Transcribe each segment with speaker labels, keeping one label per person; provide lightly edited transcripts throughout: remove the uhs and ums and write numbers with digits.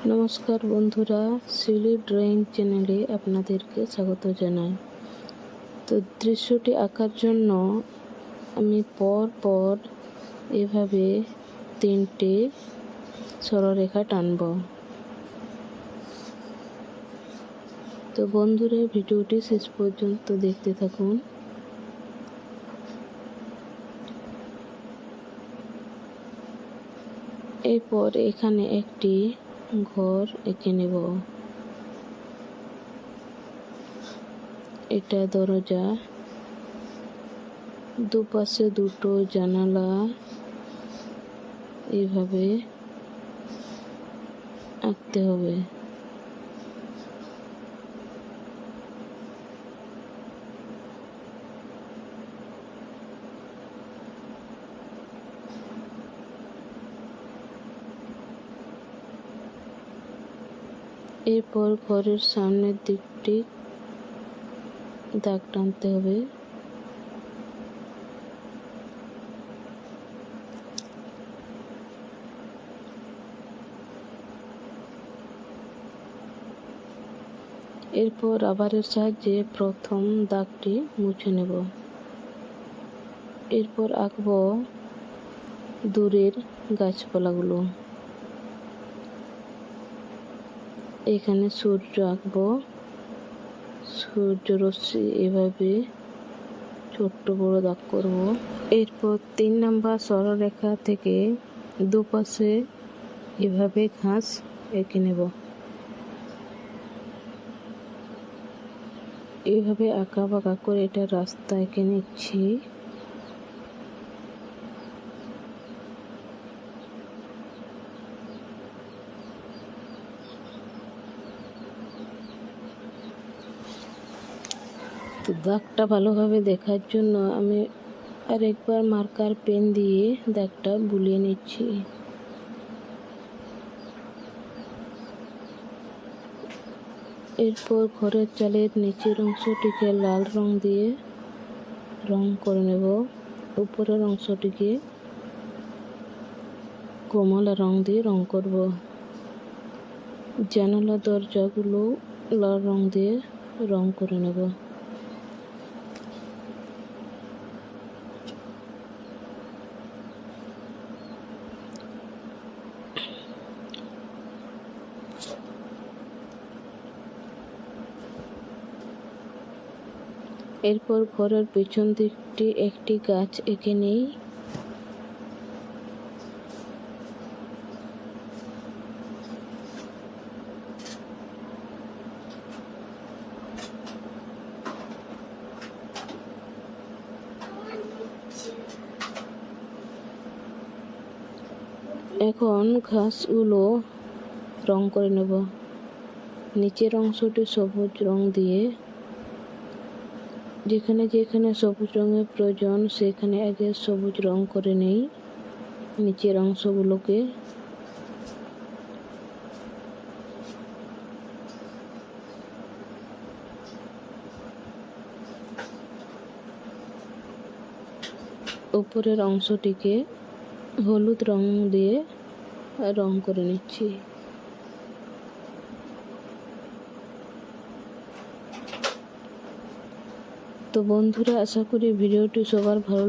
Speaker 1: নমস্কার বন্ধুরা, শিউলি ড্রয়িং চ্যানেলে আপনাদেরকে স্বাগত জানাই। তো দৃশ্যটি আঁকার জন্য আমি পর এভাবে 3টে সরলরেখা টানব। তো বন্ধুরা, ভিডিওটি শেষ পর্যন্ত দেখতে থাকুন। এরপর এখানে একটি ঘর এঁকে নেব। এটা দরজা, দুপাশে দুটো জানালা এইভাবে আঁকতে হবে। এরপর ঘরের সামনের দিকটি দাগ টানতে হবে। এরপর রাবারের সাহায্যে প্রথম দাগটি মুছে নেব। এরপর আঁকব দূরের গাছপালাগুলো। এখানে সূর্য আঁকব। সূর্য রশ্মি এভাবে ছোট্ট বড় দাগ করব। এরপর 3 নম্বর সরলরেখা থেকে দুপাশে এভাবে ঘাস এঁকে নেব। এইভাবে আঁকা বাঁকা করে এটা রাস্তা এঁকে নিচ্ছি। তো দাগটা ভালোভাবে দেখার জন্য আমি আরেকবার মার্কার পেন দিয়ে দাগটা বুলিয়ে নিচ্ছি। এরপর ঘরের চালের নিচের অংশটিকে লাল রং দিয়ে রং করে নেব। উপরের অংশটিকে কমলা রং দিয়ে রং করব। জানালা দরজাগুলো লাল রং দিয়ে রং করে নেব। এরপর ঘরের পিছন দিকটি একটি গাছ এঁকে নেই। এখন ঘাসগুলো রং করে নেব। নিচের অংশটি সবুজ রং দিয়ে, যেখানে যেখানে সবুজ রঙের প্রয়োজন সেখানে আগে সবুজ রং করে নেই নিচের অংশগুলোকে। উপরের অংশটিকে হলুদ রং দিয়ে রং করে নিচ্ছি। তো বন্ধুরা, আশা করি ভিডিওটি সবার ভালো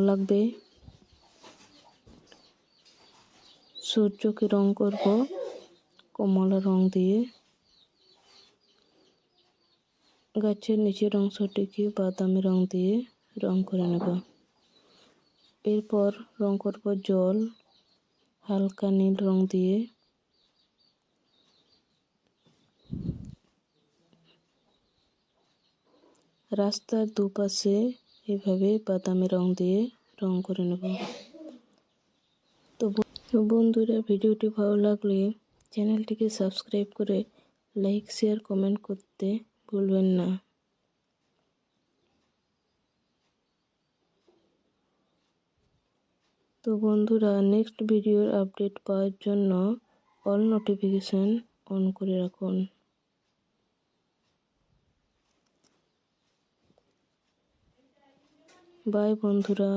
Speaker 1: লাগবে। সূর্যকে রং করব কমলা রং দিয়ে। গাছের নিচের অংশটিকে বাদামি রং দিয়ে রং করে নেব। এরপর রং করব জল হালকা নীল রং দিয়ে। রাস্তার দুপাশে এভাবে বাদামি রং দিয়ে রং করে নেব। তো বন্ধুরা, ভিডিওটি ভালো লাগলে চ্যানেলটিকে সাবস্ক্রাইব করে লাইক শেয়ার কমেন্ট করতে ভুলবেন না। তো বন্ধুরা, নেক্সট ভিডিওর আপডেট পাওয়ার জন্য অল নোটিফিকেশন অন করে রাখুন। বাই বন্ধুরা।